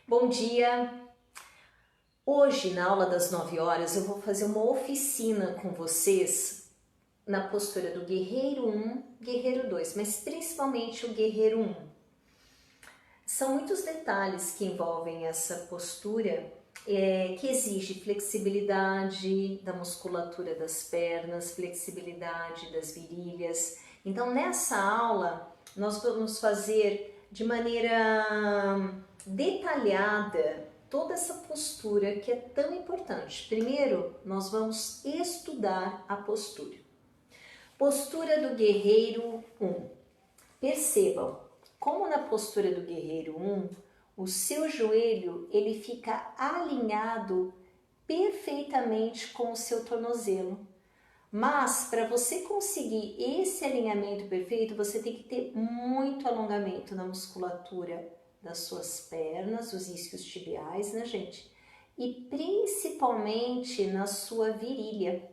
Bom dia! Hoje, na aula das 9 horas, eu vou fazer uma oficina com vocês na postura do guerreiro 1, guerreiro 2, mas principalmente o guerreiro 1. São muitos detalhes que envolvem essa postura, que exige flexibilidade da musculatura das pernas, flexibilidade das virilhas. Então, nessa aula, nós vamos fazer de maneira detalhada toda essa postura que é tão importante. Primeiro, nós vamos estudar a postura. Postura do guerreiro 1. Percebam, como na postura do guerreiro 1, o seu joelho ele fica alinhado perfeitamente com o seu tornozelo. Mas para você conseguir esse alinhamento perfeito, você tem que ter muito alongamento na musculatura das suas pernas, os isquios tibiais, né, gente? E principalmente na sua virilha.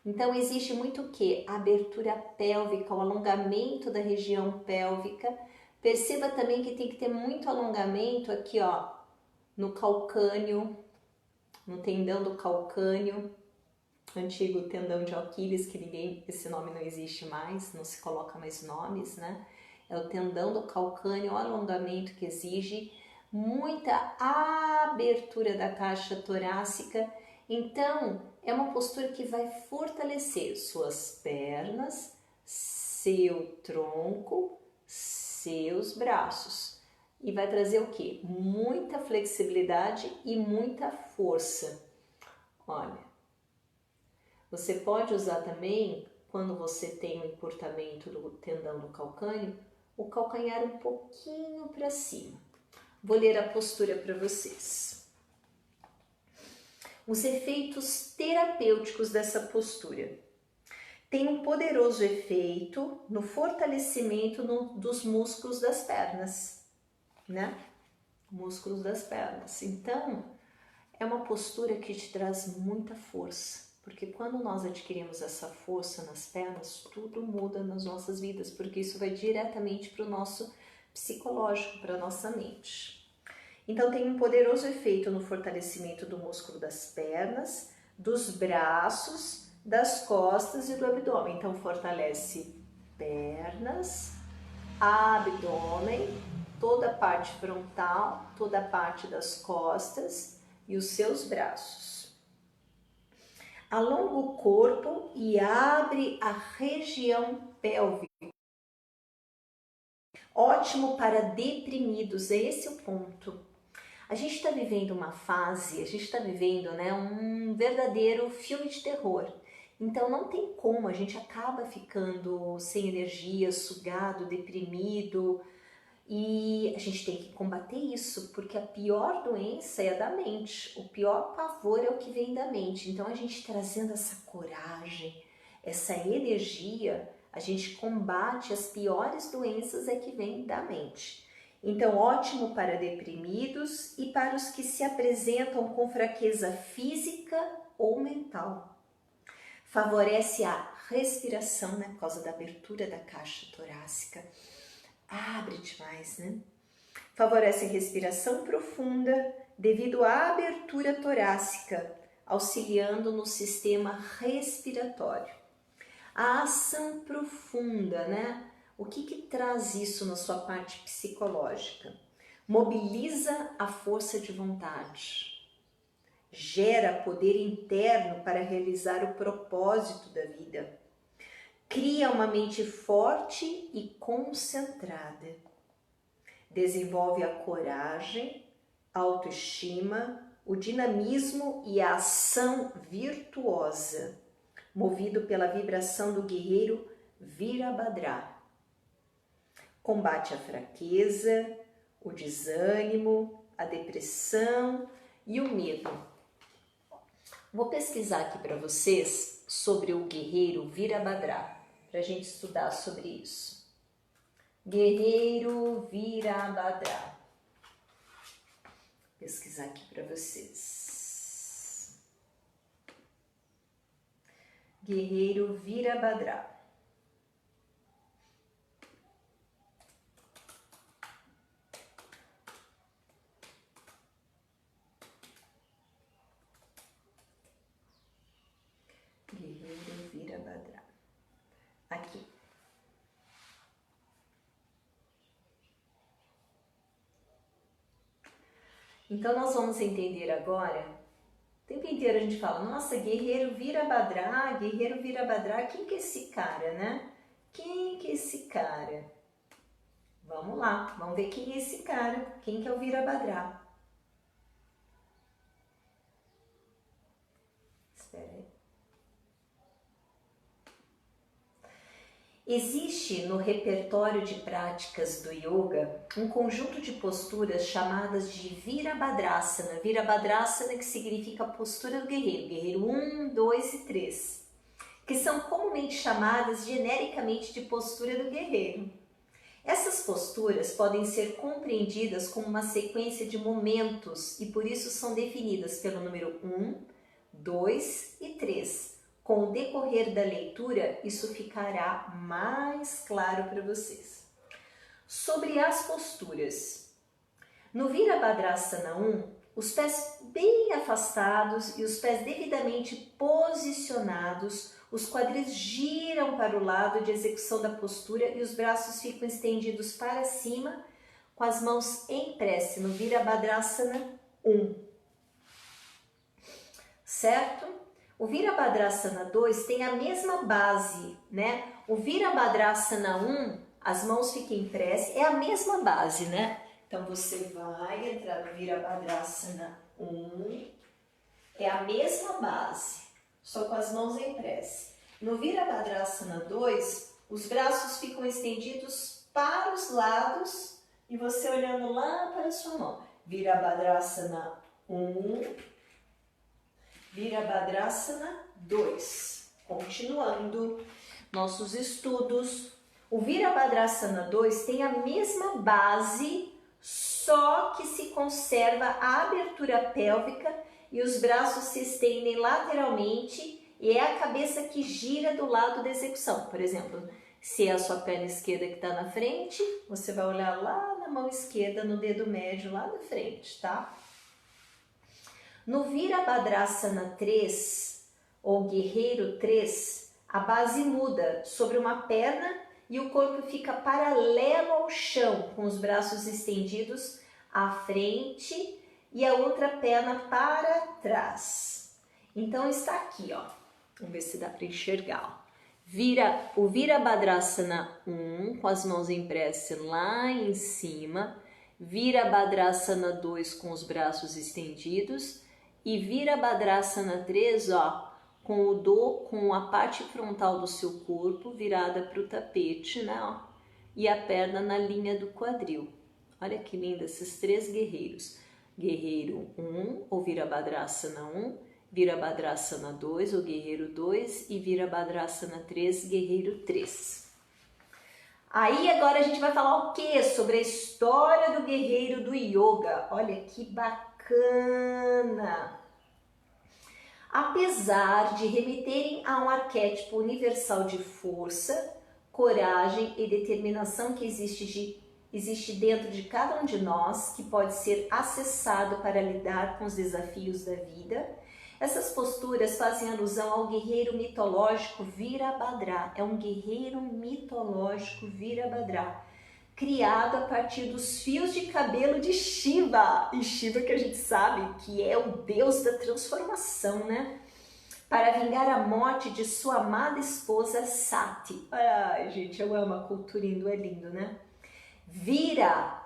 Então existe muito o que? A abertura pélvica, o alongamento da região pélvica. Perceba também que tem que ter muito alongamento aqui, ó, no calcânio, no tendão do calcânio, antigo tendão de Aquiles, que esse nome não existe mais, não se coloca mais nomes, né? É o tendão do calcânio, o alongamento que exige muita abertura da caixa torácica. Então, é uma postura que vai fortalecer suas pernas, seu tronco, seus braços. E vai trazer o quê? Muita flexibilidade e muita força. Olha, você pode usar também, quando você tem o encurtamento do tendão do calcânio, o calcanhar um pouquinho para cima. Vou ler a postura para vocês. Os efeitos terapêuticos dessa postura. Tem um poderoso efeito no fortalecimento dos músculos das pernas, né? Músculos das pernas. Então, é uma postura que te traz muita força. Porque quando nós adquirimos essa força nas pernas, tudo muda nas nossas vidas, porque isso vai diretamente para o nosso psicológico, para a nossa mente. Então tem um poderoso efeito no fortalecimento do músculo das pernas, dos braços, das costas e do abdômen. Então fortalece pernas, abdômen, toda a parte frontal, toda a parte das costas e os seus braços. Alonga o corpo e abre a região pélvica. Ótimo para deprimidos, esse é o ponto. A gente está vivendo uma fase, a gente está vivendo, né, um verdadeiro filme de terror. Então não tem como, a gente acaba ficando sem energia, sugado, deprimido. E a gente tem que combater isso, porque a pior doença é a da mente, o pior pavor é o que vem da mente. Então a gente trazendo essa coragem, essa energia, a gente combate as piores doenças que vêm da mente. Então ótimo para deprimidos e para os que se apresentam com fraqueza física ou mental. Favorece a respiração, né, por causa da abertura da caixa torácica. Abre demais, né? Favorece a respiração profunda devido à abertura torácica, auxiliando no sistema respiratório. A ação profunda, né? O que traz isso na sua parte psicológica? Mobiliza a força de vontade, gera poder interno para realizar o propósito da vida. Cria uma mente forte e concentrada. Desenvolve a coragem, a autoestima, o dinamismo e a ação virtuosa, movido pela vibração do guerreiro Virabhadra. Combate a fraqueza, o desânimo, a depressão e o medo. Vou pesquisar aqui para vocês sobre o guerreiro Virabhadra, para a gente estudar sobre isso. Guerreiro Virabhadra. Vou pesquisar aqui para vocês. Guerreiro Virabhadra. Virabhadra. Aqui. Então, nós vamos entender agora, o tempo inteiro a gente fala, nossa, guerreiro Virabhadra, quem que é esse cara, né? Quem que é esse cara? Vamos lá, vamos ver quem é esse cara, quem que é o Virabhadra. Espera aí. Existe no repertório de práticas do yoga um conjunto de posturas chamadas de Virabhadrasana. Virabhadrasana que significa postura do guerreiro, guerreiro 1, 2 e 3, que são comumente chamadas genericamente de postura do guerreiro. Essas posturas podem ser compreendidas como uma sequência de momentos e por isso são definidas pelo número 1, 2 e 3. Com o decorrer da leitura, isso ficará mais claro para vocês. Sobre as posturas. No Virabhadrasana 1, os pés bem afastados e os pés devidamente posicionados, os quadris giram para o lado de execução da postura e os braços ficam estendidos para cima, com as mãos em prece, no Virabhadrasana 1. Certo? O Virabhadrasana 2 tem a mesma base, né? O Virabhadrasana 1, as mãos ficam em prece, é a mesma base, né? Então, você vai entrar no Virabhadrasana 1, é a mesma base, só com as mãos em prece. No Virabhadrasana 2, os braços ficam estendidos para os lados e você olhando lá para a sua mão. Virabhadrasana 1, Virabhadrasana 2. Continuando nossos estudos. O Virabhadrasana 2 tem a mesma base, só que se conserva a abertura pélvica e os braços se estendem lateralmente e é a cabeça que gira do lado da execução. Por exemplo, se é a sua perna esquerda que está na frente, você vai olhar lá na mão esquerda, no dedo médio, lá na frente, tá? No Virabhadrasana 3, ou Guerreiro 3, a base muda sobre uma perna e o corpo fica paralelo ao chão, com os braços estendidos à frente e a outra perna para trás. Então está aqui, ó. Vamos ver se dá para enxergar. O Virabhadrasana 1, com as mãos em prece lá em cima. Virabhadrasana 2, com os braços estendidos. E Virabhadrasana 3, ó, com a parte frontal do seu corpo virada para o tapete, né? Ó, e a perna na linha do quadril. Olha que lindo esses três guerreiros. Guerreiro 1, ou Virabhadrasana 1, Virabhadrasana 2, ou Guerreiro 2, e Virabhadrasana 3, Guerreiro 3. Aí agora a gente vai falar o que? Sobre a história do guerreiro do yoga. Olha que bacana! Apesar de remeterem a um arquétipo universal de força, coragem e determinação que existe dentro de cada um de nós, que pode ser acessado para lidar com os desafios da vida, essas posturas fazem alusão ao guerreiro mitológico Virabhadra. É um guerreiro mitológico Virabhadra, criado a partir dos fios de cabelo de Shiva. E Shiva, que a gente sabe que é o deus da transformação, né? Para vingar a morte de sua amada esposa Sati. Ai, gente, eu amo a cultura hindu, é lindo, né? Vira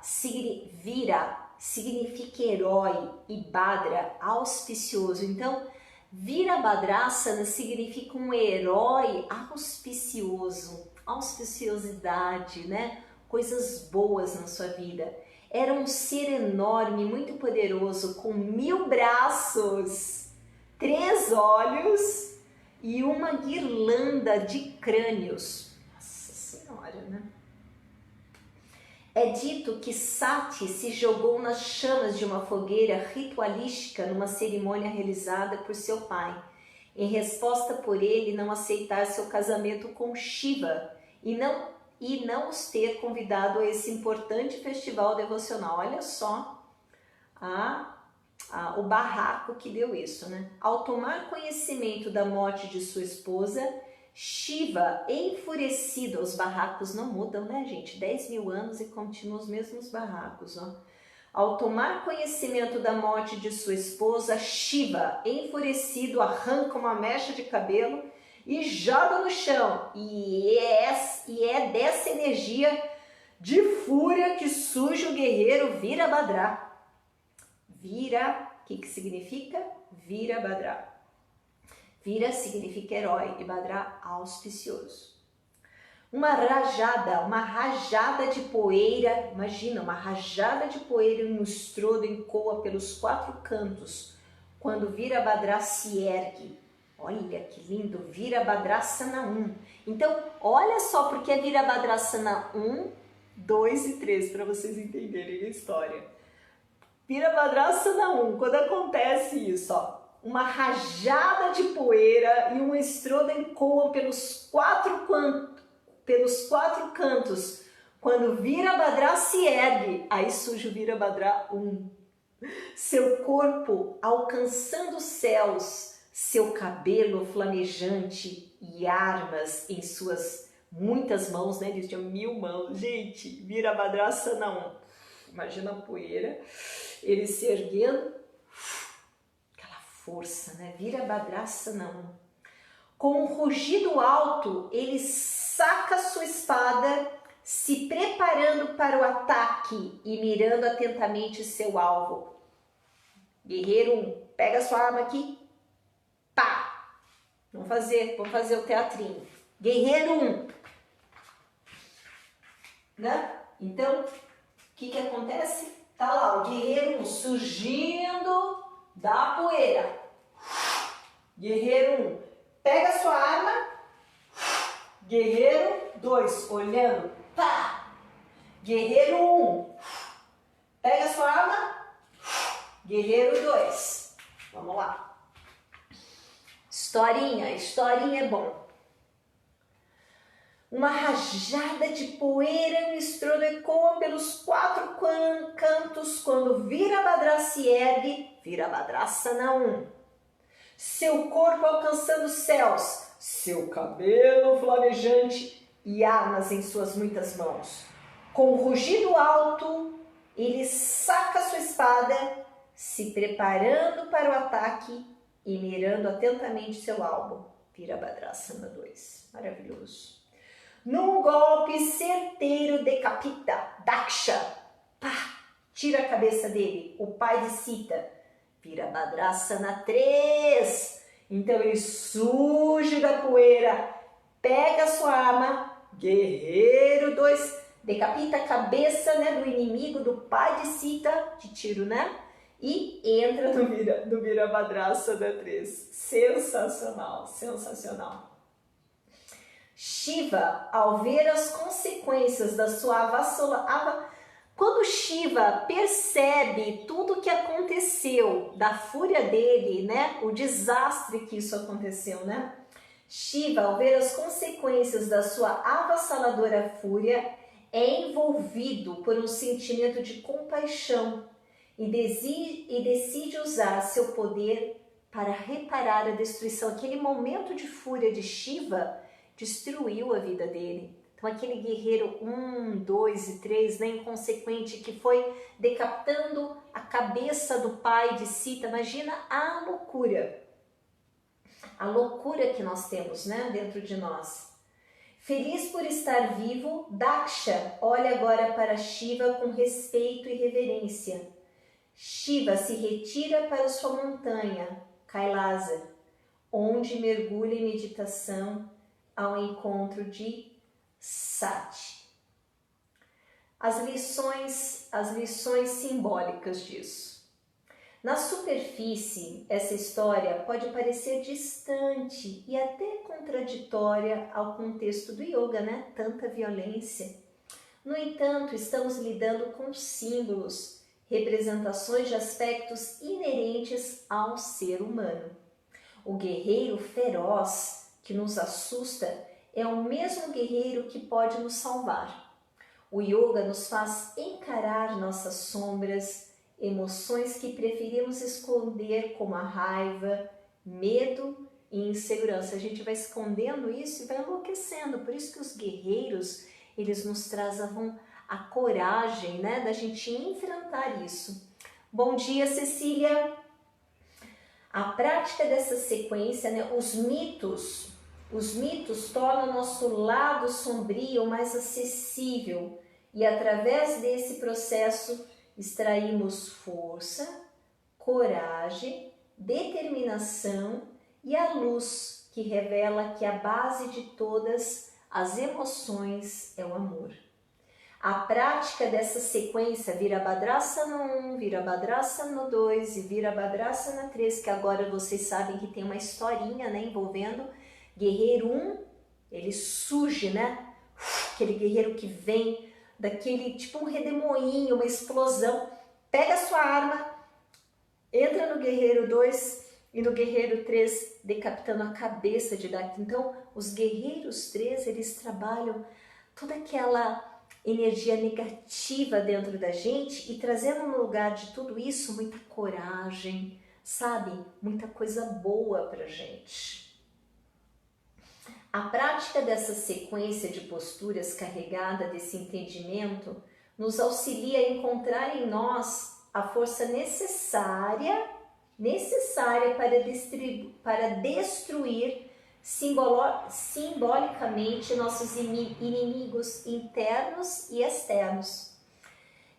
significa herói e Bhadra, auspicioso. Então, Virabhadrasana significa um herói auspicioso, auspiciosidade, né? Coisas boas na sua vida. Era um ser enorme, muito poderoso, com 1000 braços, 3 olhos e uma guirlanda de crânios. Nossa Senhora, né? É dito que Sati se jogou nas chamas de uma fogueira ritualística numa cerimônia realizada por seu pai, em resposta por ele não aceitar seu casamento com Shiva e não os ter convidado a esse importante festival devocional. Olha só o barraco que deu isso, né? Ao tomar conhecimento da morte de sua esposa, Shiva, enfurecido, os barracos não mudam, né, gente? 10 mil anos e continuam os mesmos barracos, ó. Ao tomar conhecimento da morte de sua esposa, Shiva, enfurecido, arranca uma mecha de cabelo e joga no chão. E é dessa energia de fúria que surge o guerreiro Virabhadra. Vira, o que significa? Virabhadra. Vira significa herói e Bhadra auspicioso. Uma rajada de poeira, imagina, uma rajada de poeira e um estrondo ecoa pelos 4 cantos, quando Virabhadra se ergue. Olha que lindo, Virabhadrasana 1. Então, olha só porque é Virabhadrasana 1, 2 e 3, para vocês entenderem a história. Virabhadrasana 1, quando acontece isso, ó, uma rajada de poeira e um estrondo ecoam pelos 4 cantos, quando Virabhadra se ergue, aí surge o Virabhadra 1. Seu corpo alcançando os céus, seu cabelo flamejante e armas em suas muitas mãos, né? Eles tinham 1000 mãos. Gente, Virabhadrasana 1. Imagina a poeira, ele se erguendo, aquela força, né? Virabhadrasana 1. Com um rugido alto, ele saca sua espada, se preparando para o ataque e mirando atentamente seu alvo. Guerreiro 1, pega sua arma aqui, pá! Vamos fazer o teatrinho. Guerreiro 1, né? Então, o que acontece? Tá lá o guerreiro 1 surgindo da poeira. Guerreiro 1, pega sua arma. Guerreiro 2, olhando, pá! Guerreiro 1, pega sua arma. Guerreiro 2, vamos lá. Historinha é bom. Uma rajada de poeira e estrondo ecoa pelos 4 cantos quando Virabhadra se ergue, Virabhadrasana 1. Seu corpo alcançando os céus, seu cabelo flamejante e armas em suas muitas mãos. Com um rugido alto, ele saca sua espada, se preparando para o ataque e mirando atentamente seu alvo. Virabhadrasana 2. Maravilhoso. Num golpe certeiro, decapita Daksha. Pá! Tira a cabeça dele, o pai de Sita. Virabhadrasana 3. Então ele surge da poeira, pega sua arma, guerreiro 2, decapita a cabeça, né, do inimigo, do pai de Sita, de tiro, né? E entra no Virabhadrasana 3. Sensacional, sensacional. Shiva, ao ver as consequências da sua avassalação, quando Shiva percebe tudo o que aconteceu, da fúria dele, né, o desastre que isso aconteceu, né? Shiva, ao ver as consequências da sua avassaladora fúria, é envolvido por um sentimento de compaixão e decide usar seu poder para reparar a destruição. Aquele momento de fúria de Shiva destruiu a vida dele. Então aquele guerreiro 1, 2 e 3, né, inconsequente, que foi decapitando a cabeça do pai de Sita, imagina a loucura que nós temos, né, dentro de nós. Feliz por estar vivo, Daksha olha agora para Shiva com respeito e reverência. Shiva se retira para sua montanha, Kailasa, onde mergulha em meditação ao encontro de Sati. As lições simbólicas disso. Na superfície, essa história pode parecer distante e até contraditória ao contexto do yoga, né? Tanta violência. No entanto, estamos lidando com símbolos, representações de aspectos inerentes ao ser humano. O guerreiro feroz que nos assusta é o mesmo guerreiro que pode nos salvar. O yoga nos faz encarar nossas sombras, emoções que preferimos esconder, como a raiva, medo e insegurança. A gente vai escondendo isso e vai enlouquecendo. Por isso que os guerreiros, eles nos trazem a coragem, né, da gente enfrentar isso. Bom dia, Cecília! A prática dessa sequência, né, os mitos tornam o nosso lado sombrio mais acessível e através desse processo extraímos força, coragem, determinação e a luz que revela que a base de todas as emoções é o amor. A prática dessa sequência Virabhadrasana 1, Virabhadrasana 2 e Virabhadrasana 3, que agora vocês sabem que tem uma historinha, né, envolvendo guerreiro 1, ele surge, né, aquele guerreiro que vem daquele tipo um redemoinho, uma explosão, pega a sua arma, entra no guerreiro 2 e no guerreiro 3 decapitando a cabeça de Daki. Então os guerreiros 3, eles trabalham toda aquela energia negativa dentro da gente e trazendo no lugar de tudo isso muita coragem, sabe? Muita coisa boa pra gente. A prática dessa sequência de posturas carregada desse entendimento nos auxilia a encontrar em nós a força necessária para destruir simbolicamente nossos inimigos internos e externos.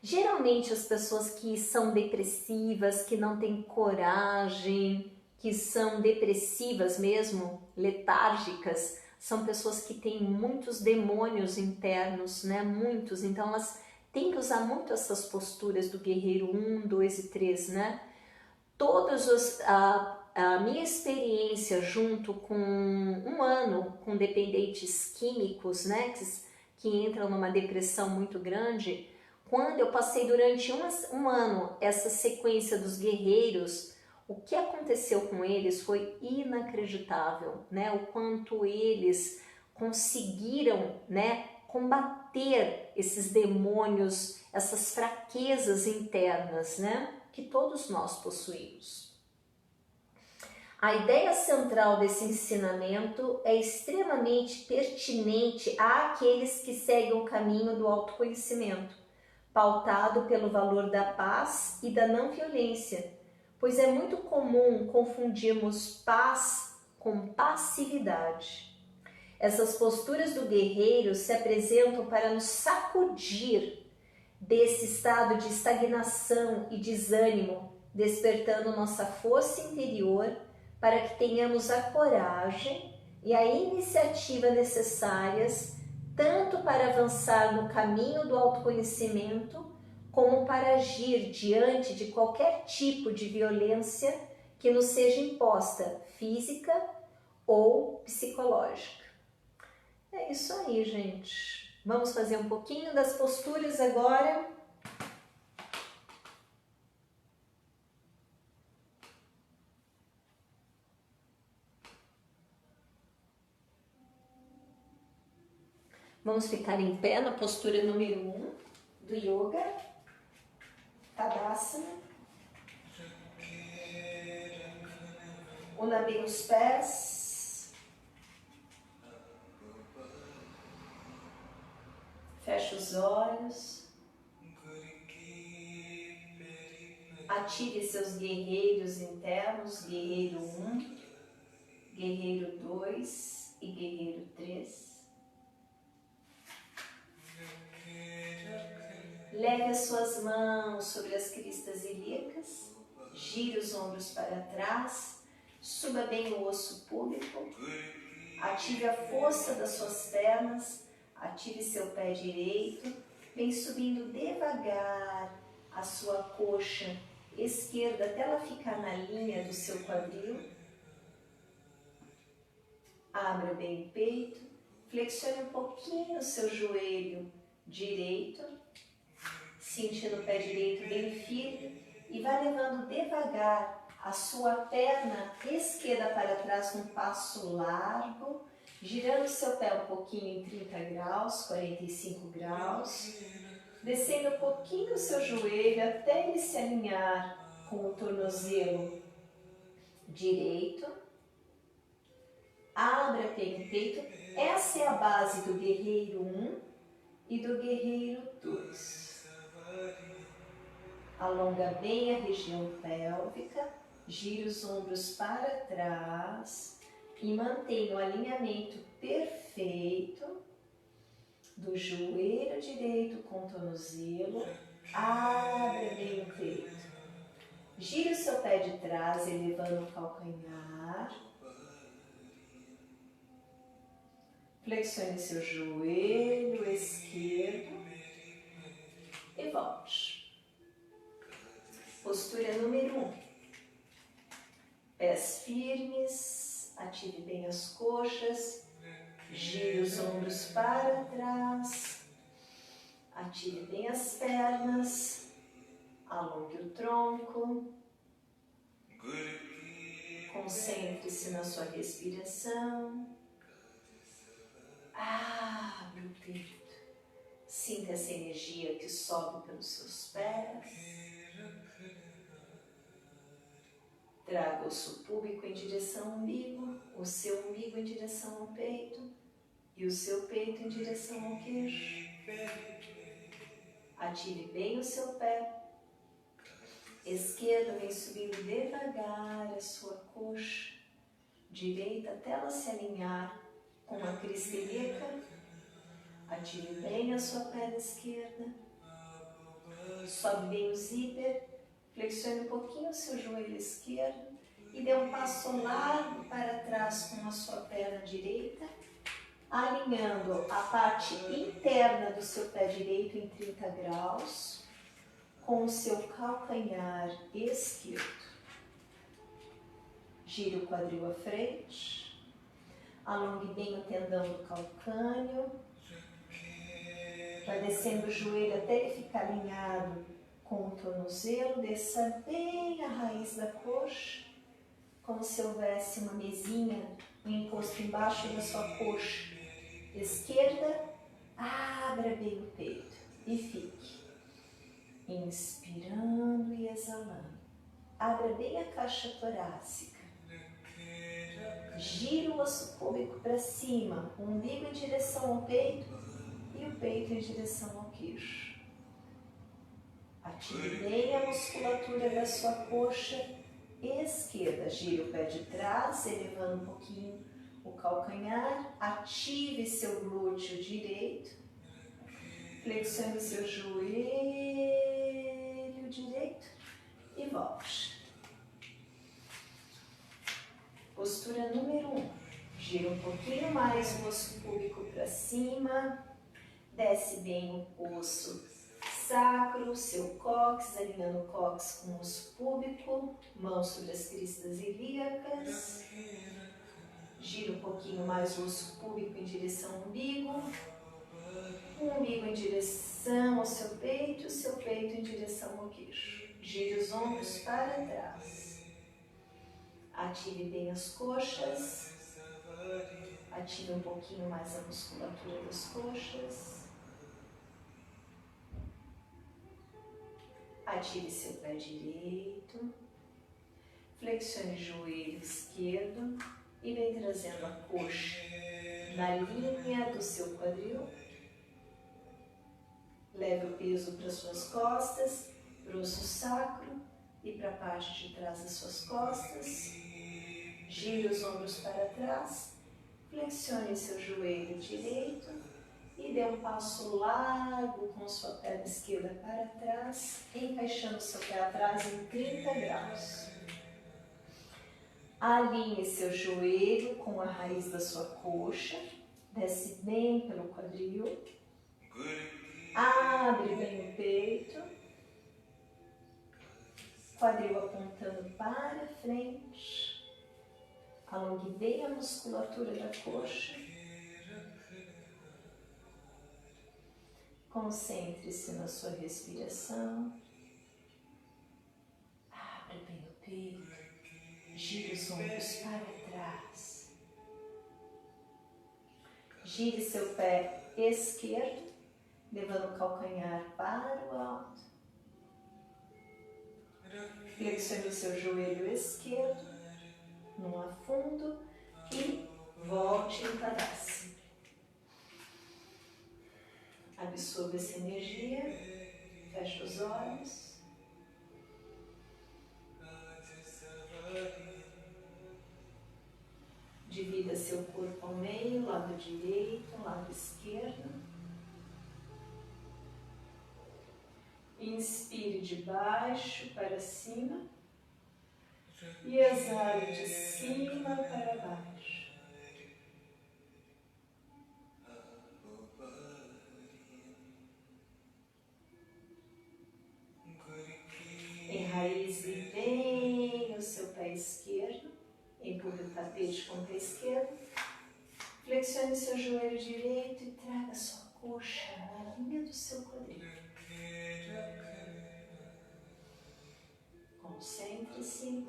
Geralmente as pessoas que são depressivas, que não têm coragem, que são depressivas mesmo, letárgicas, são pessoas que têm muitos demônios internos, né? Muitos, então elas têm que usar muito essas posturas do guerreiro 1, 2 e 3, né? A minha experiência junto com um ano com dependentes químicos, né, que entram numa depressão muito grande, quando eu passei durante um ano essa sequência dos guerreiros, o que aconteceu com eles foi inacreditável, né, o quanto eles conseguiram, né, combater esses demônios, essas fraquezas internas, né, que todos nós possuímos. A ideia central desse ensinamento é extremamente pertinente àqueles que seguem o caminho do autoconhecimento, pautado pelo valor da paz e da não violência, pois é muito comum confundirmos paz com passividade. Essas posturas do guerreiro se apresentam para nos sacudir desse estado de estagnação e desânimo, despertando nossa força interior para que tenhamos a coragem e a iniciativa necessárias tanto para avançar no caminho do autoconhecimento como para agir diante de qualquer tipo de violência que nos seja imposta, física ou psicológica. É isso aí, gente. Vamos fazer um pouquinho das posturas agora. Vamos ficar em pé na postura número 1 do Yoga, Tadasana. Una bem os pés. Feche os olhos. Ative seus guerreiros internos, guerreiro 1, guerreiro 2 e guerreiro 3. Leve as suas mãos sobre as cristas ilíacas, gire os ombros para trás, suba bem o osso púbico, ative a força das suas pernas, ative seu pé direito, vem subindo devagar a sua coxa esquerda até ela ficar na linha do seu quadril. Abra bem o peito, flexione um pouquinho o seu joelho direito, sentindo o pé direito bem firme e vai levando devagar a sua perna esquerda para trás num passo largo, girando o seu pé um pouquinho em 30 graus, 45 graus, descendo um pouquinho o seu joelho até ele se alinhar com o tornozelo direito. Abra bem o peito. Essa é a base do guerreiro 1 e do guerreiro 2. Alonga bem a região pélvica, gira os ombros para trás e mantenha o alinhamento perfeito do joelho direito com o tornozelo. Abra bem o peito. Gira o seu pé de trás, elevando o calcanhar. Flexione seu joelho esquerdo e volte. Postura número 1. Pés firmes, ative bem as coxas, gire os ombros para trás, ative bem as pernas, alongue o tronco, concentre-se na sua respiração. Abra o peito, sinta essa energia que sobe pelos seus pés. Traga o osso púbico em direção ao umbigo, o seu umbigo em direção ao peito e o seu peito em direção ao queixo. Ative bem o seu pé. Esquerda vem subindo devagar a sua coxa. Direita até ela se alinhar com a crista ilíaca. Ative bem a sua perna esquerda. Sobe bem o zíper. Flexione um pouquinho o seu joelho esquerdo e dê um passo largo para trás com a sua perna direita, alinhando a parte interna do seu pé direito em 30 graus com o seu calcanhar esquerdo. Gire o quadril à frente, alongue bem o tendão do calcâneo, vai descendo o joelho até ele ficar alinhado com o tornozelo, desça bem a raiz da coxa, como se houvesse uma mesinha, um encosto embaixo da sua coxa esquerda. Abra bem o peito e fique inspirando e exalando. Abra bem a caixa torácica. Gira o osso púbico para cima, o umbigo em direção ao peito e o peito em direção ao queixo. Ative bem a musculatura da sua coxa esquerda. Gire o pé de trás, elevando um pouquinho o calcanhar. Ative seu glúteo direito. Flexione seu joelho direito e volte. Postura número 1. Gira um pouquinho mais o osso púbico para cima. Desce bem o osso sacro, seu cóccix, alinhando o cóccix com o osso púbico, mãos sobre as cristas ilíacas. Gira um pouquinho mais o osso púbico em direção ao umbigo, o umbigo em direção ao seu peito, o seu peito em direção ao queixo. Gire os ombros para trás. Ative bem as coxas. Ative um pouquinho mais a musculatura das coxas. Ative seu pé direito, flexione o joelho esquerdo e vem trazendo a coxa na linha do seu quadril. Leve o peso para as suas costas, para o osso sacro e para a parte de trás das suas costas. Gire os ombros para trás, flexione seu joelho direito e dê um passo largo com sua perna esquerda para trás, encaixando seu pé atrás em 30 graus. Alinhe seu joelho com a raiz da sua coxa, desce bem pelo quadril, abre bem o peito, quadril apontando para frente, alongue bem a musculatura da coxa. Concentre-se na sua respiração. Abra bem o peito. Gire os ombros para trás. Gire seu pé esquerdo, levando o calcanhar para o alto. Flexione o seu joelho esquerdo no afundo e Volte em Tadasana. Absorva essa energia. Feche os olhos. Divida seu corpo ao meio, lado direito, lado esquerdo. Inspire de baixo para cima e exale de cima para baixo. Enraize bem o seu pé esquerdo, empurre o tapete com o pé esquerdo, flexione seu joelho direito e traga sua coxa na linha do seu quadril. Concentre-se,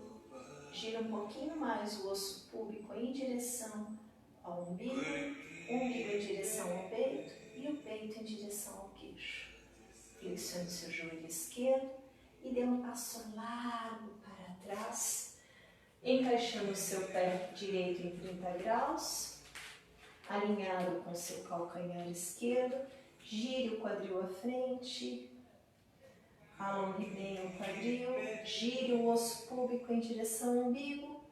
gira um pouquinho mais o osso púbico em direção ao umbigo, o umbigo em direção ao peito e o peito em direção ao queixo. Flexione seu joelho esquerdo e dê um passo largo para trás, encaixando o seu pé direito em 30 graus, alinhado com seu calcanhar esquerdo, gire o quadril à frente, alongue bem o quadril, gire o osso púbico em direção ao umbigo,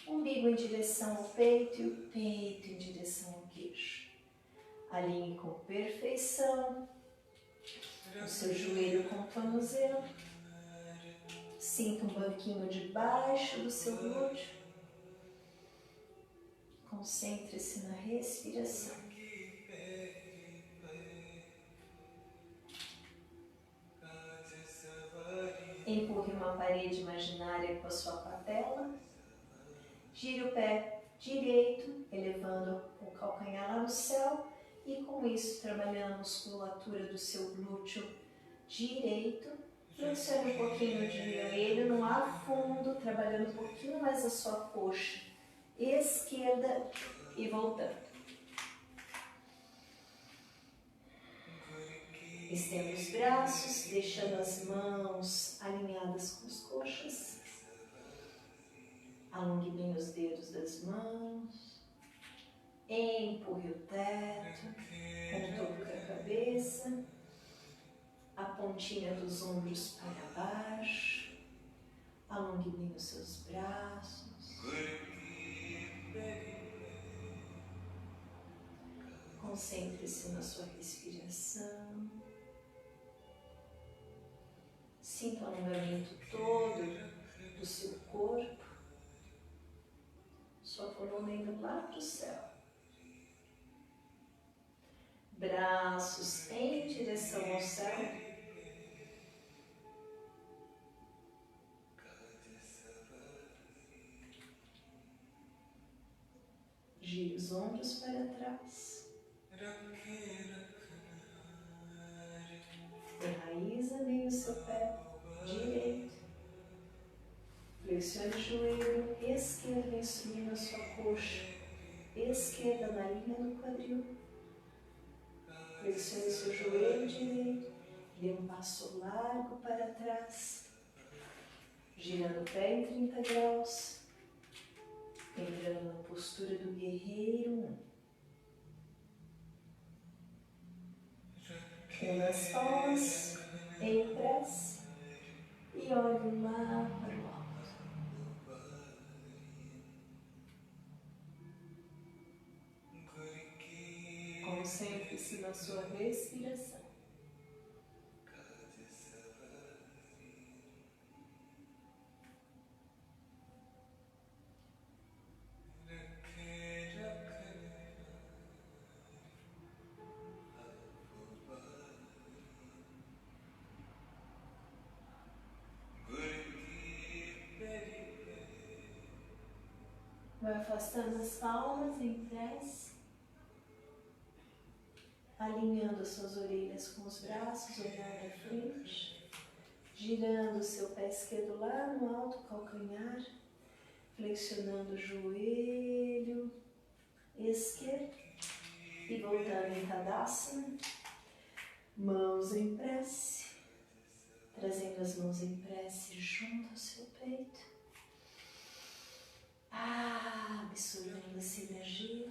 umbigo em direção ao peito e o peito em direção ao queixo. Alinhe com perfeição o seu joelho com o tornozelo. Sinta um banquinho debaixo do seu glúteo. Concentre-se na respiração. Empurre uma parede imaginária com a sua patela. Gire o pé direito, elevando o calcanhar lá no céu. E com isso, trabalhando a musculatura do seu glúteo direito. Flexione um pouquinho o joelho no ar fundo, trabalhando um pouquinho mais a sua coxa esquerda e voltando. Estenda os braços, deixando as mãos alinhadas com as coxas. Alongue bem os dedos das mãos. Empurre o teto, contorno a cabeça. A pontinha dos ombros para baixo. Alongue bem os seus braços. Concentre-se na sua respiração. Sinta o alongamento todo do seu corpo. Sua coluna indo lá para o céu. Braços em direção ao céu. Gire os ombros para trás. Enraiza bem o seu pé direito. Flexione o joelho esquerdo em cima da sua coxa esquerda na linha do quadril. Flexione seu joelho direito. Dê um passo largo para trás. Girando o pé em 30 graus. Entrando na postura do guerreiro 1. Una as palmas em prece e olhe lá para o alto. Concentre-se na sua respiração. Vai afastando as palmas em prece, alinhando as suas orelhas com os braços, olhando à frente, girando o seu pé esquerdo lá no alto calcanhar, flexionando o joelho esquerdo e voltando em Tadasana, mãos em prece, trazendo as mãos em prece junto ao seu peito. Absorvendo essa energia.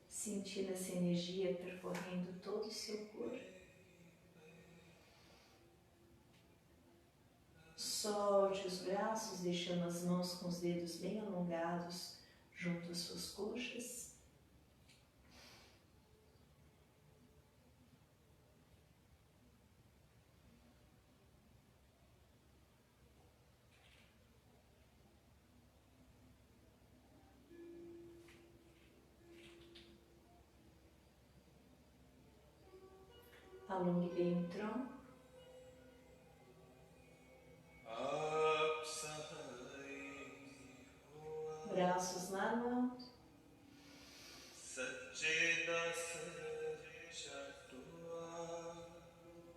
Sentindo essa energia percorrendo todo o seu corpo. Solte os braços, deixando as mãos com os dedos bem alongados junto às suas coxas. Alongue bem o tronco. Braços lá no alto.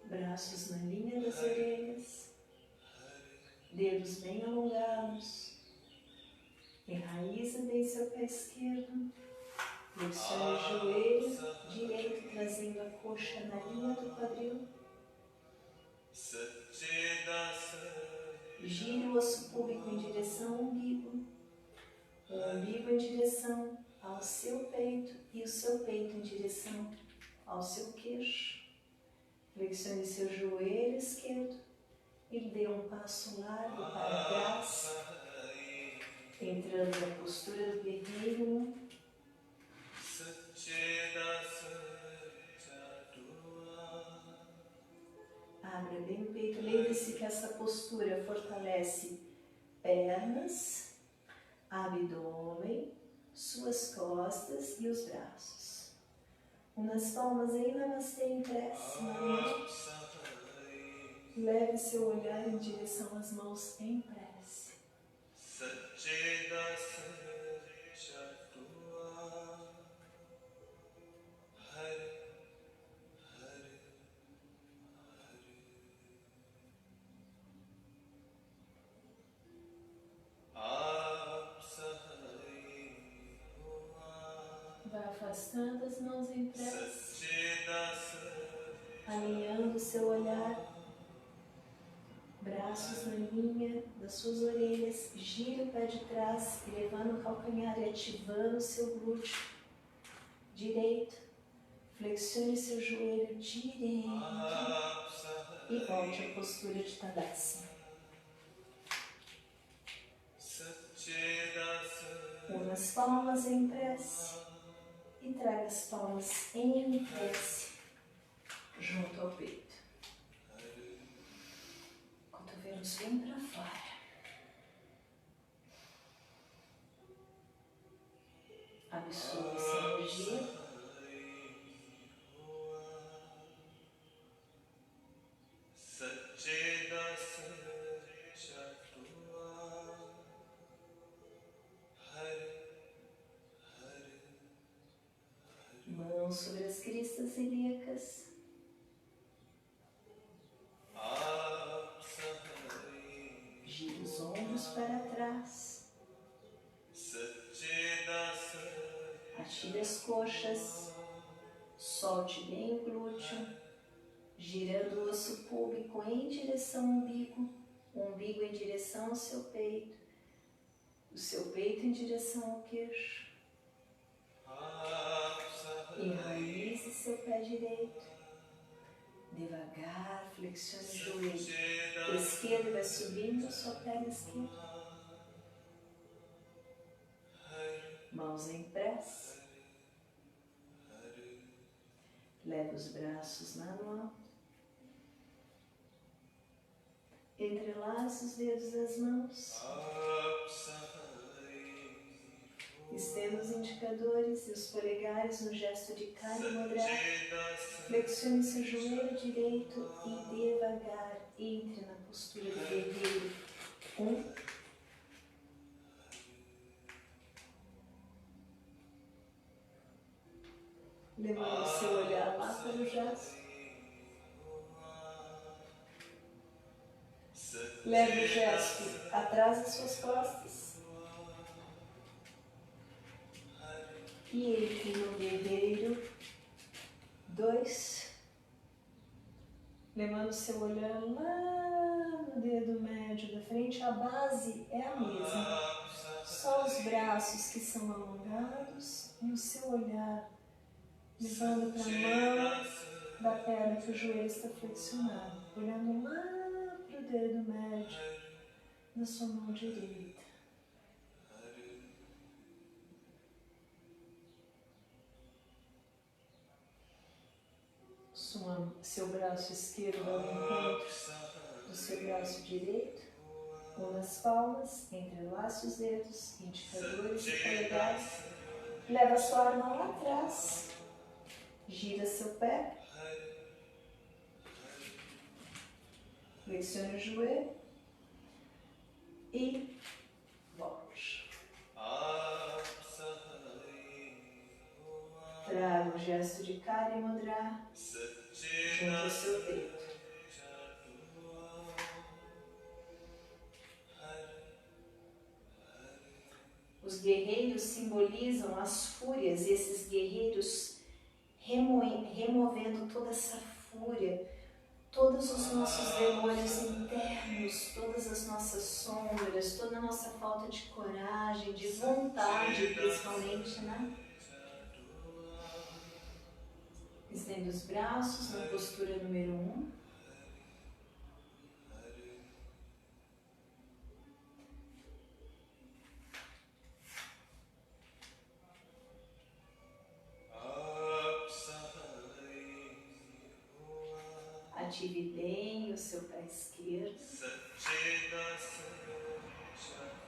Braços na linha das orelhas. Dedos bem alongados. Enraiza bem seu pé esquerdo. Flexione o joelho direito, trazendo a coxa na linha do quadril. Gire o osso púbico em direção ao umbigo. O umbigo em direção ao seu peito e o seu peito em direção ao seu queixo. Flexione seu joelho esquerdo e dê um passo largo para trás, entrando na postura do guerreiro. Abra bem o peito. Lembre-se que essa postura fortalece pernas, abdômen, suas costas e os braços. Una as palmas em namastê em prece. Leve seu olhar em direção às mãos em prece. Vai afastando as mãos em prece, alinhando seu olhar, braços na linha das suas orelhas, gira o pé de trás, elevando o calcanhar e ativando o seu glúteo direito, flexione seu joelho direito e volte à postura de Tadasana. Una as palmas em prece e traga as palmas em prece junto ao peito. Cotovelos bem para fora. Absorva essa energia. Mãos sobre as cristas ilíacas. Gira os ombros para trás. Atire as coxas. Solte bem o glúteo. Girando o osso púbico em direção ao umbigo. O umbigo em direção ao seu peito. O seu peito em direção ao queixo. Enraize seu pé direito. Devagar, flexione o joelho. O esquerdo vai subindo a sua perna esquerda. Mãos em prece. Leve os braços lá no alto. Entrelace os dedos das mãos. Estenda os indicadores e os polegares no gesto de Kali Mudra. Flexione seu joelho direito e devagar entre na postura do guerreiro. 1. Levando seu olhar lá para o gesto. Leve o gesto atrás das suas costas. E entre no guerreiro 2. levando seu olhar lá no dedo médio da frente. A base é a mesma, só os braços que são alongados e o seu olhar levando para a mão da perna que o joelho está flexionado, olhando lá para o dedo médio da sua mão direita. Seu braço esquerdo ao encontro do seu braço direito, ou nas palmas, entrelace os dedos, indicadores e polegares, leva sua arma lá atrás, gira seu pé, flexione o joelho e volte. Traga o gesto de Kali Mudra junto ao seu peito. Os guerreiros simbolizam as fúrias, e esses guerreiros removendo toda essa fúria, todos os nossos demônios internos, todas as nossas sombras, toda a nossa falta de coragem, de vontade principalmente, né? Estende os braços na postura número 1. Ative bem o seu pé esquerdo.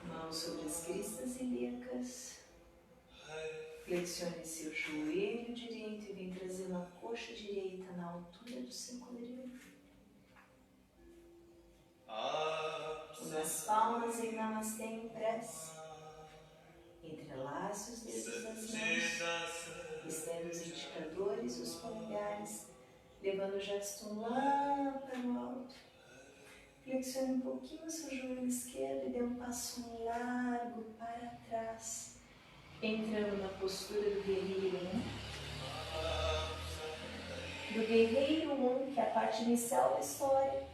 Mãos sobre as cristas ilíacas. Flexione seu joelho direito e vem trazendo a coxa direita na altura do seu quadril. Nas palmas em Namastê em prece. Entrelace os dedos das mãos. Estenda os indicadores e os polegares, levando o gesto lá para o alto. Flexione um pouquinho o seu joelho esquerdo e dê um passo largo para trás. Entrando na postura do guerreiro 1. Do guerreiro 1, que é a parte inicial da história,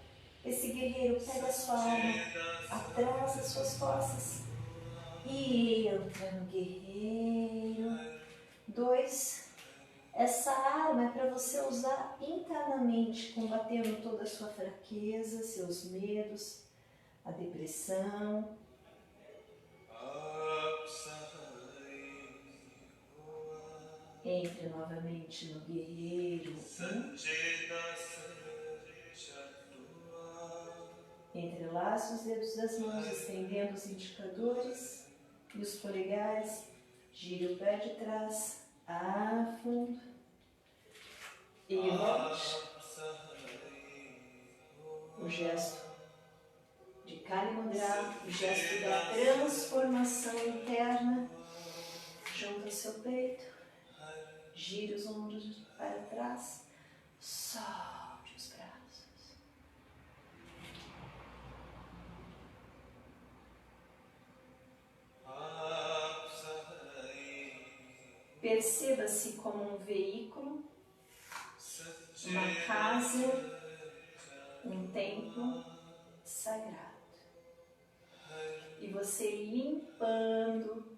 esse guerreiro pega a sua alma atrás das suas costas e entra no guerreiro 2. Essa arma é para você usar internamente, combatendo toda a sua fraqueza, seus medos, a depressão. Entre novamente no guerreiro 1. Entrelace os dedos das mãos, estendendo os indicadores e os polegares. Gire o pé de trás, afundo e volte. O gesto de Kali Mudra, o gesto da transformação interna, junto ao seu peito. Gire os ombros para trás, solte os braços. Perceba-se como um veículo, uma casa, um templo sagrado. E você limpando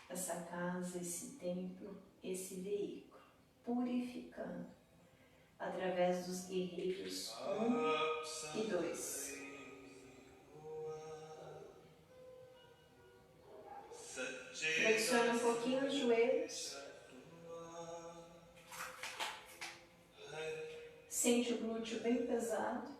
essa casa, esse templo, esse veículo, purificando através dos guerreiros 1 e 2. Flexiona um pouquinho os joelhos. Sente o glúteo bem pesado.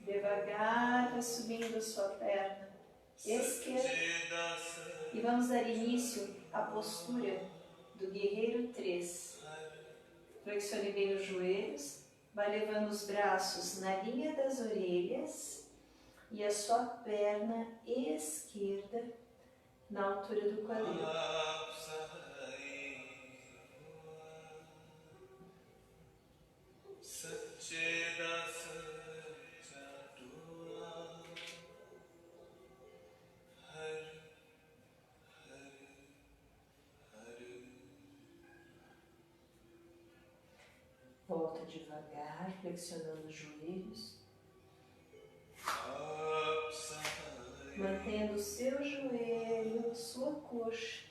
Devagar vai subindo a sua perna esquerda. E vamos dar início à postura do guerreiro 3. Flexione bem os joelhos. Vai levando os braços na linha das orelhas e a sua perna esquerda na altura do quadril. devagar, flexionando os joelhos. Mantendo o seu joelho, sua coxa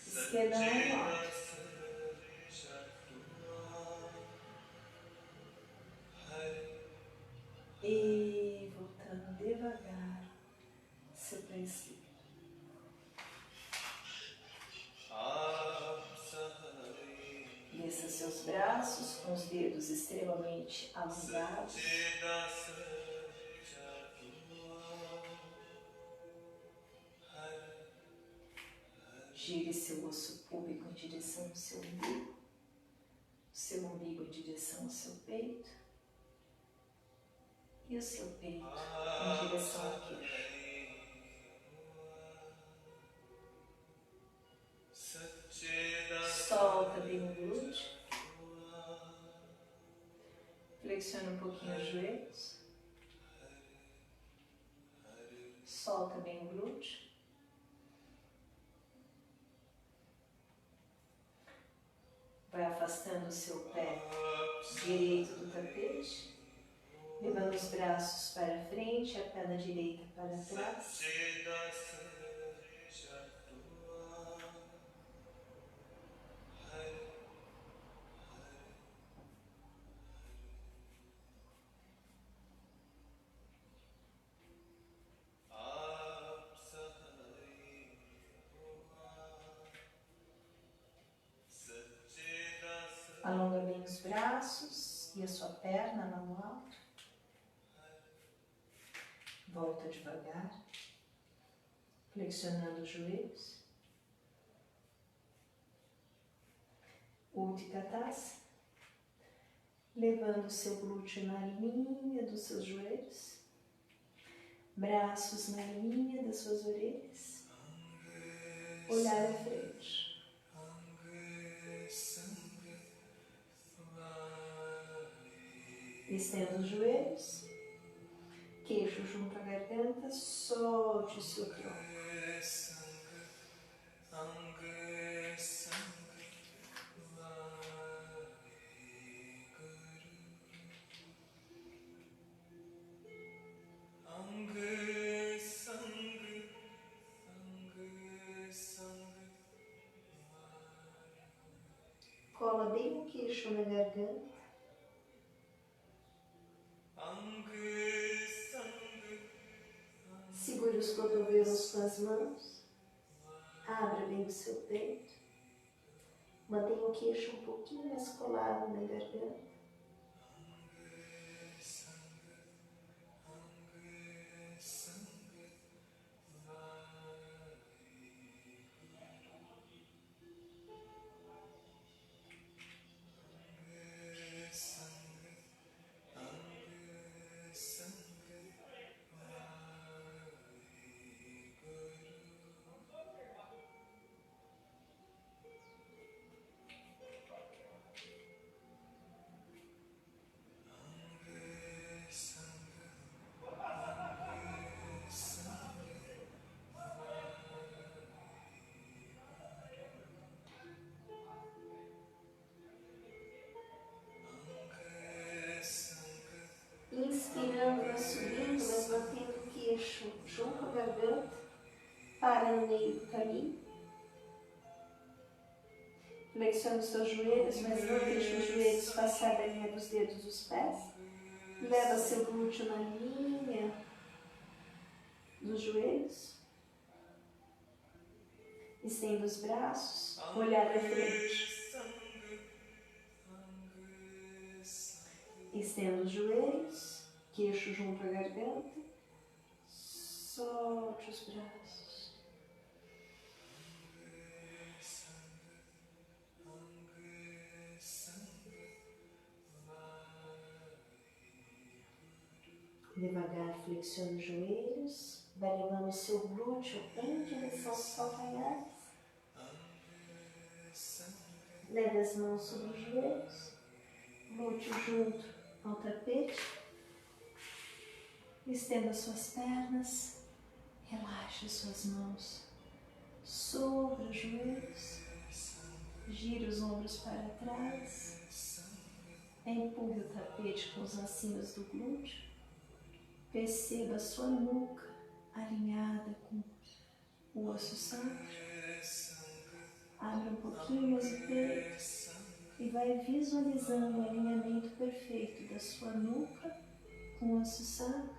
esquerda no alto. E voltando devagar, seu pé esquerdo. Desça seus braços com os dedos extremamente alongados. Gire seu osso púbico em direção ao seu umbigo. Seu umbigo em direção ao seu peito. E o seu peito em direção ao queixo. Solta bem o glúteo. Flexiona um pouquinho os joelhos. Solta bem o glúteo. Vai afastando o seu pé direito do tapete. Levando os braços para frente, a perna direita para trás. Alonga bem os braços e a sua perna lá no alto. Volta devagar, flexionando os joelhos. Utkatasana, levando o seu glúteo na linha dos seus joelhos. Braços na linha das suas orelhas. Olhar à frente. Estenda os joelhos, queixo junto à garganta, solte o seu tronco. Cola bem o queixo na garganta. Segure os cotovelos com as mãos. Abra bem o seu peito. Mantenha o queixo um pouquinho mais colado na garganta. Inspirando, vai subindo, mas mantendo o queixo junto à garganta. Para no meio do caminho. Flexione os seus joelhos, mas não deixe os joelhos passar da linha dos dedos dos pés. Leva seu glúteo na linha dos joelhos. Estenda os braços, olhar à frente. Estenda os joelhos, queixo junto à garganta. Solte os braços. Devagar flexione os joelhos, vai levando o seu glúteo em direção aos calcanhares. Leve as mãos sobre os joelhos, glúteo junto ao tapete. Estenda suas pernas, relaxe suas mãos sobre os joelhos, gire os ombros para trás. Empurre o tapete com os ossinhos do glúteo. Perceba a sua nuca alinhada com o osso sacro. Abre um pouquinho mais o peito e vai visualizando o alinhamento perfeito da sua nuca com o osso sacro,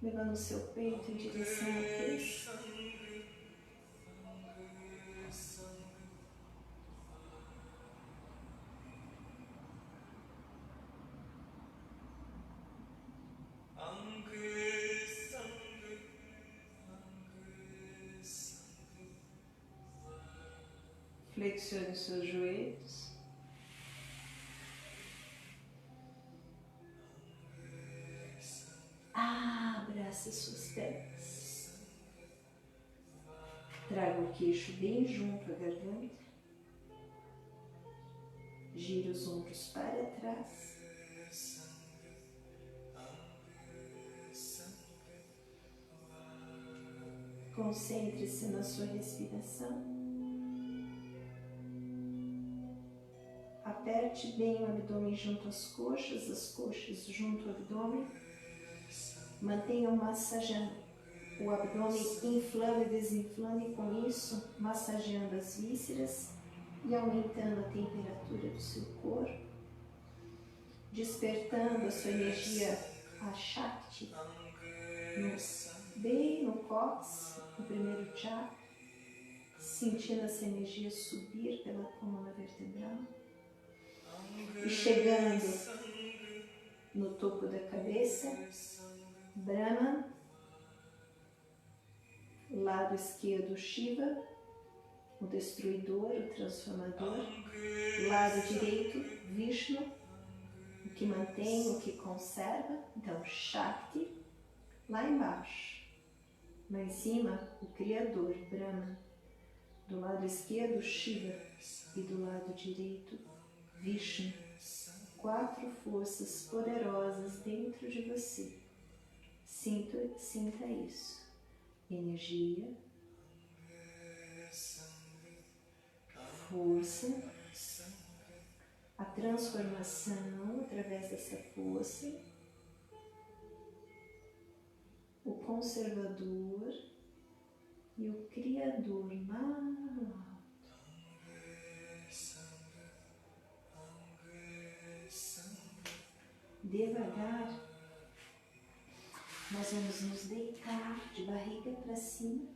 levando o seu peito em direção ao queixo. Flexione os seus joelhos. Abrace as suas pernas. Traga o queixo bem junto à garganta. Gire os ombros para trás. Concentre-se na sua respiração. Aperte bem o abdômen junto às coxas, as coxas junto ao abdômen. Mantenha massageando o abdômen, inflando e desinflando, e com isso massageando as vísceras e aumentando a temperatura do seu corpo, despertando a sua energia, a Shakti, bem no cóccix, no primeiro chakra, sentindo essa energia subir pela coluna vertebral e chegando no topo da cabeça. Brahma, lado esquerdo Shiva, o destruidor, o transformador, lado direito Vishnu, o que mantém, o que conserva. Então Shakti, lá embaixo, lá em cima o Criador, Brahma, do lado esquerdo Shiva e do lado direito Vishnu, 4 forças poderosas dentro de você. Sinta isso. Energia, força, a transformação através dessa força, o conservador e o criador lá alto. Devagar, nós vamos nos deitar de barriga para cima,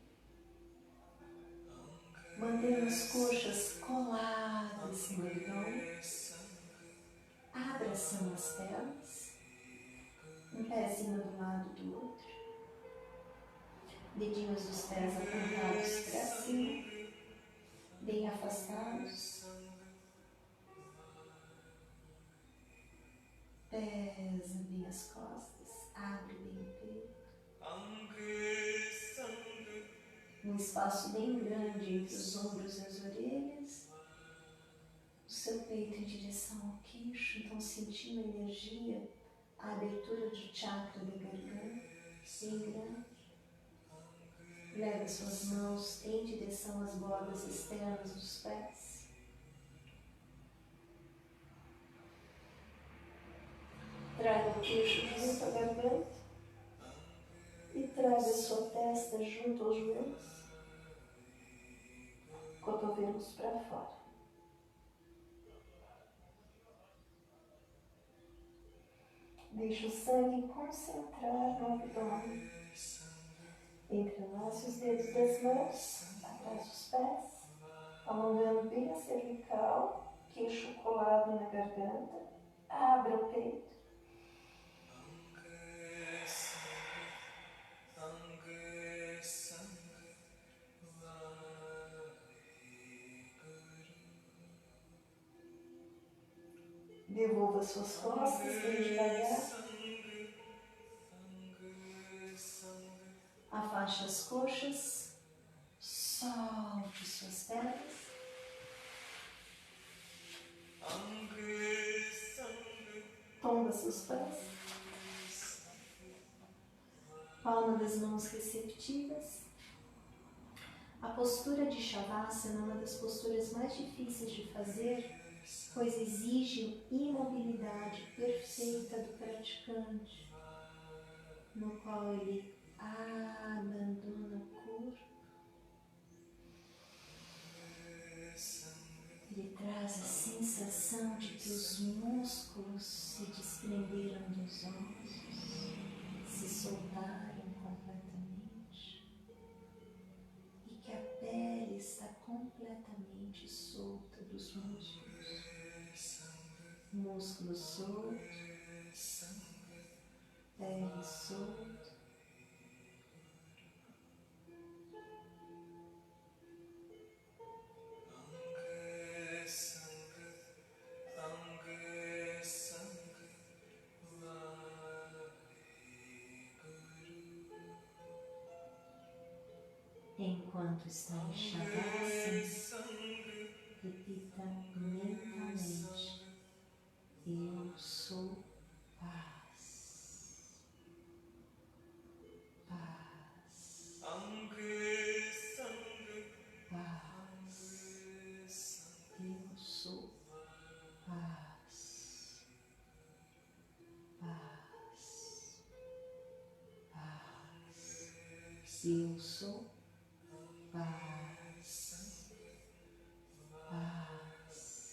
mantendo as coxas coladas no abdômen, abraçando as pernas, um pezinho do lado do outro, dedinhos dos pés apontados para cima, bem afastados, pesa bem as costas, abre bem o peito. Um espaço bem grande entre os ombros e as orelhas, o seu peito em direção ao queixo, então sentindo a energia, a abertura do chakra da garganta, bem grande. Leve suas mãos em direção às bordas externas dos pés. Traga o queixo junto à garganta e traga a sua testa junto aos joelhos, cotovelos para fora. Deixe o sangue concentrar no abdômen. Entrelace os dedos das mãos atrás dos pés, alongando bem a cervical, queixo colado na garganta. Abra o peito. Devolva suas costas bem devagar. Afaste as coxas. Solte suas pernas. Tomba seus pés. Palma das mãos receptivas. A postura de Shavasana é uma das posturas mais difíceis de fazer, pois exige imobilidade perfeita do praticante, no qual ele abandona o corpo. Ele traz a sensação de que os músculos se desprenderam dos ossos, se soltaram completamente e que a pele está completamente solta dos músculos. Músculo solto, pele solta. Enquanto está em Shavasana, repita mentalmente: eu sou paz. Paz. Paz. Eu sou paz. Paz. Paz. Eu sou paz. Paz. Paz.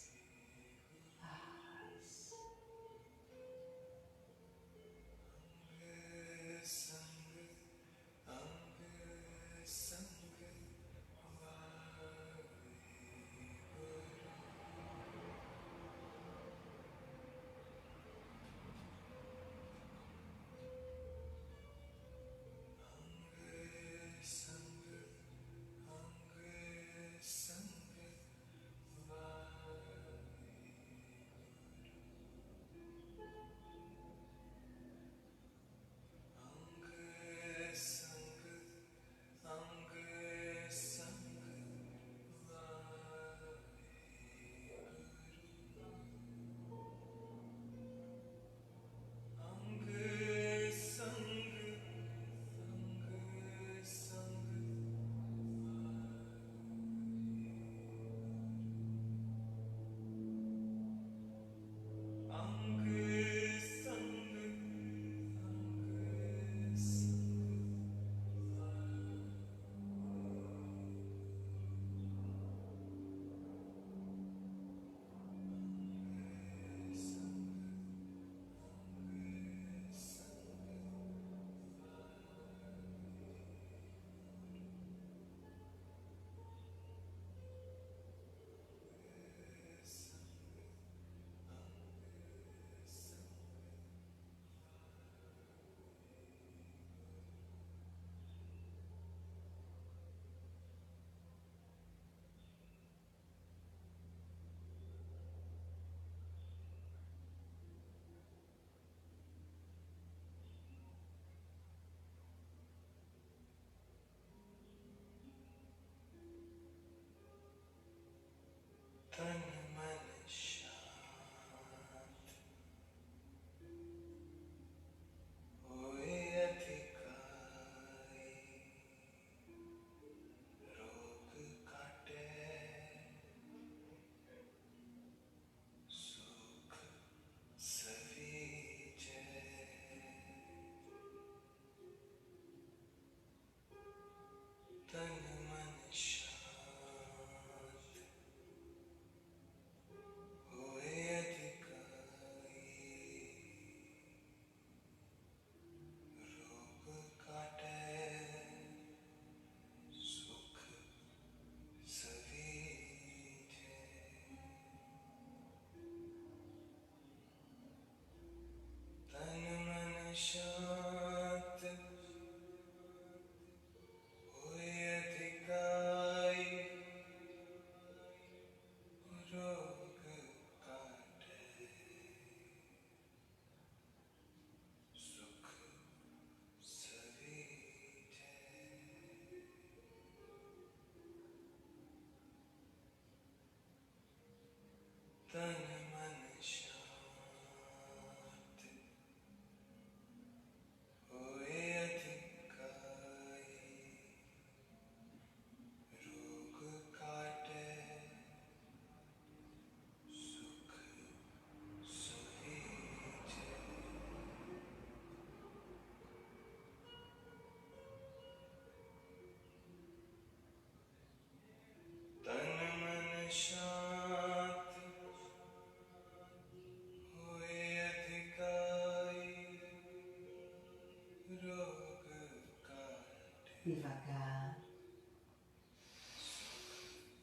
Devagar,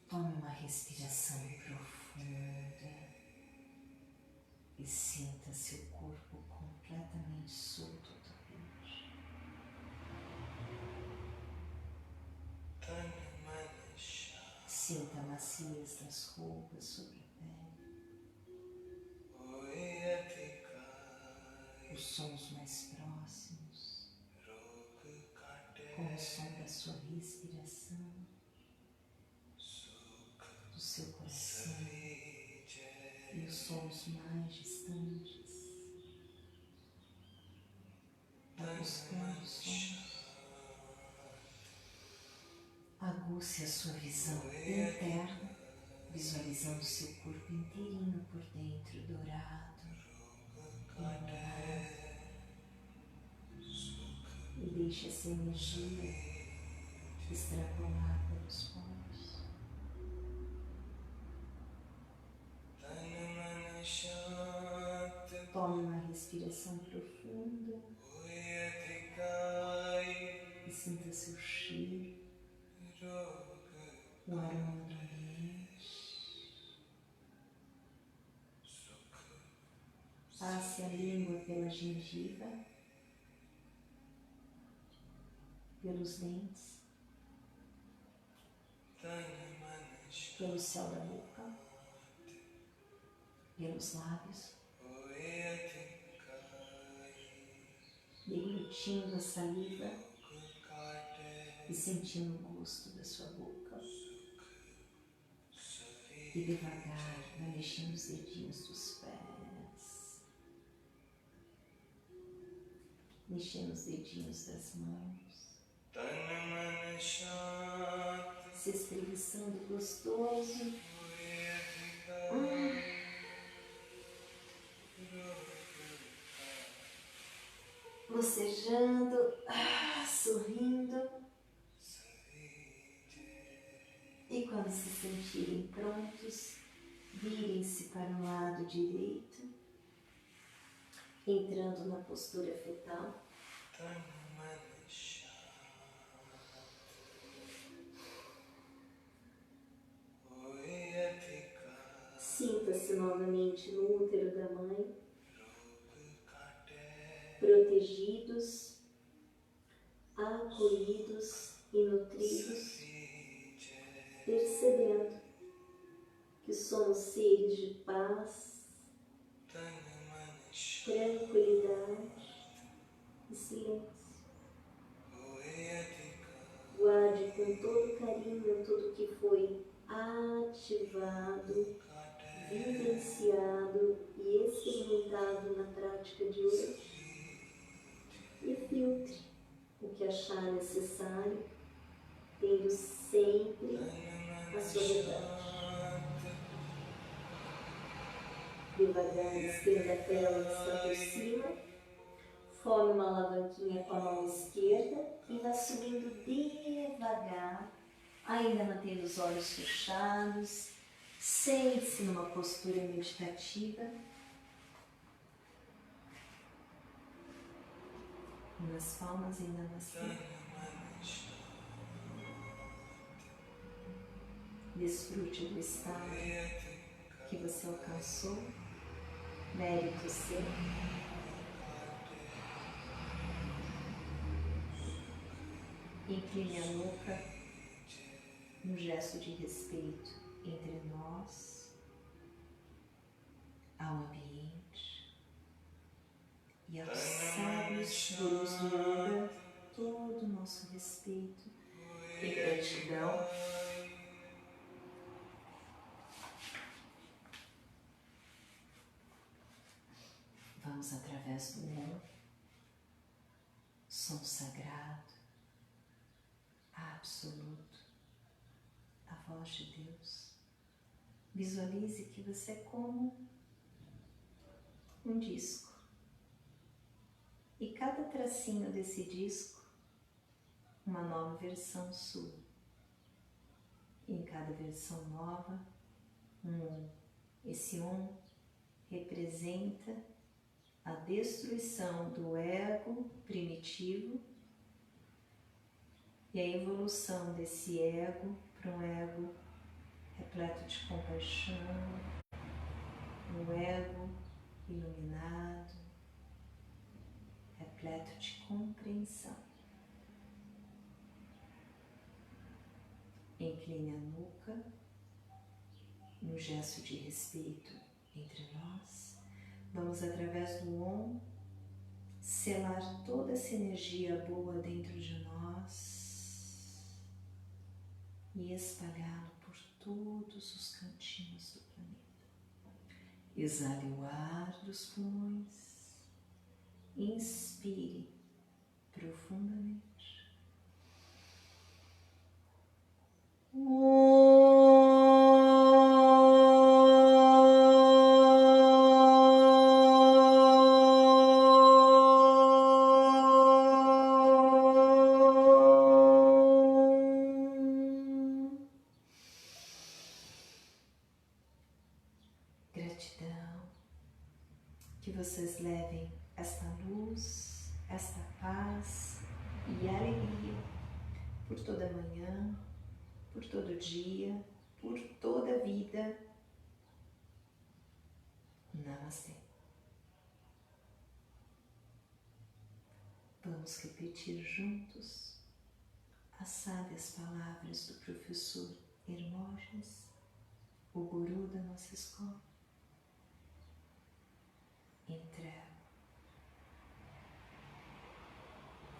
tome uma respiração profunda e sinta seu corpo completamente solto do peito. Sinta a maciez das roupas sobre a pele, os sons mais próximos, como o som da sua respiração, do seu coração e os sons mais distantes. Vá buscando sons. Aguce a sua visão interna, visualizando seu corpo inteirinho por dentro, dourado, iluminado. E deixe essa energia extrapolar pelos poros. Tome uma respiração profunda e sinta seu cheiro, o aroma do ambiente. Passe a língua pela gengiva, pelos dentes, pelo céu da boca, pelos lábios, deglutindo a saliva e sentindo o gosto da sua boca. E devagar, vai mexendo os dedinhos dos pés, mexendo os dedinhos das mãos, se espreguiçando gostoso. Bocejando, sorrindo. E quando se sentirem prontos, virem-se para o lado direito, entrando na postura fetal. Sinta-se novamente no útero da mãe, protegidos, acolhidos e nutridos, percebendo que somos seres de paz, tranquilidade e silêncio. Guarde com todo carinho tudo que foi ativado, vivenciado e experimentado na prática de hoje. E filtre o que achar necessário, tendo sempre a sua verdade. Devagar, estenda a tela por cima, forme uma alavanquinha com a mão esquerda e vá subindo devagar, ainda mantendo os olhos fechados. Sente-se numa postura meditativa. Nas palmas em Namastê. Desfrute do estado que você alcançou, mérito seu. Incline a nuca no gesto de respeito entre nós, ao ambiente e aos sábios gurus do yoga, todo o nosso respeito e gratidão. Vamos através do Om, som sagrado, absoluto, a voz de Deus. Visualize que você é como um disco. E cada tracinho desse disco, uma nova versão sua. E em cada versão nova, um Om. Esse Om representa a destruição do ego primitivo e a evolução desse ego para um ego repleto de compaixão, um ego iluminado, repleto de compreensão. Incline a nuca no gesto de respeito entre nós. Vamos, através do Om, selar toda essa energia boa dentro de nós e espalhá-la por todos os cantinhos do planeta. Exale o ar dos pulmões, inspire profundamente. Gratidão, que vocês levem esta luz, esta paz e alegria por toda manhã, por todo dia, por toda a vida. Namastê. Vamos repetir juntos as sábias palavras do professor Hermógenes, o guru da nossa escola. Entrego,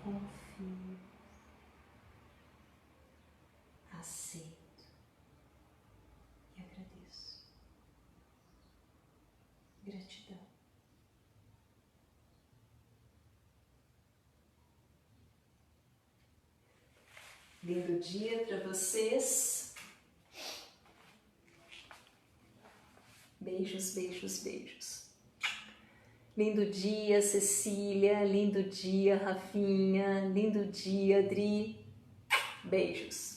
confio, aceito e agradeço. Gratidão. Lindo dia para vocês. Beijos, beijos, beijos. Lindo dia, Cecília. Lindo dia, Rafinha. Lindo dia, Adri. Beijos.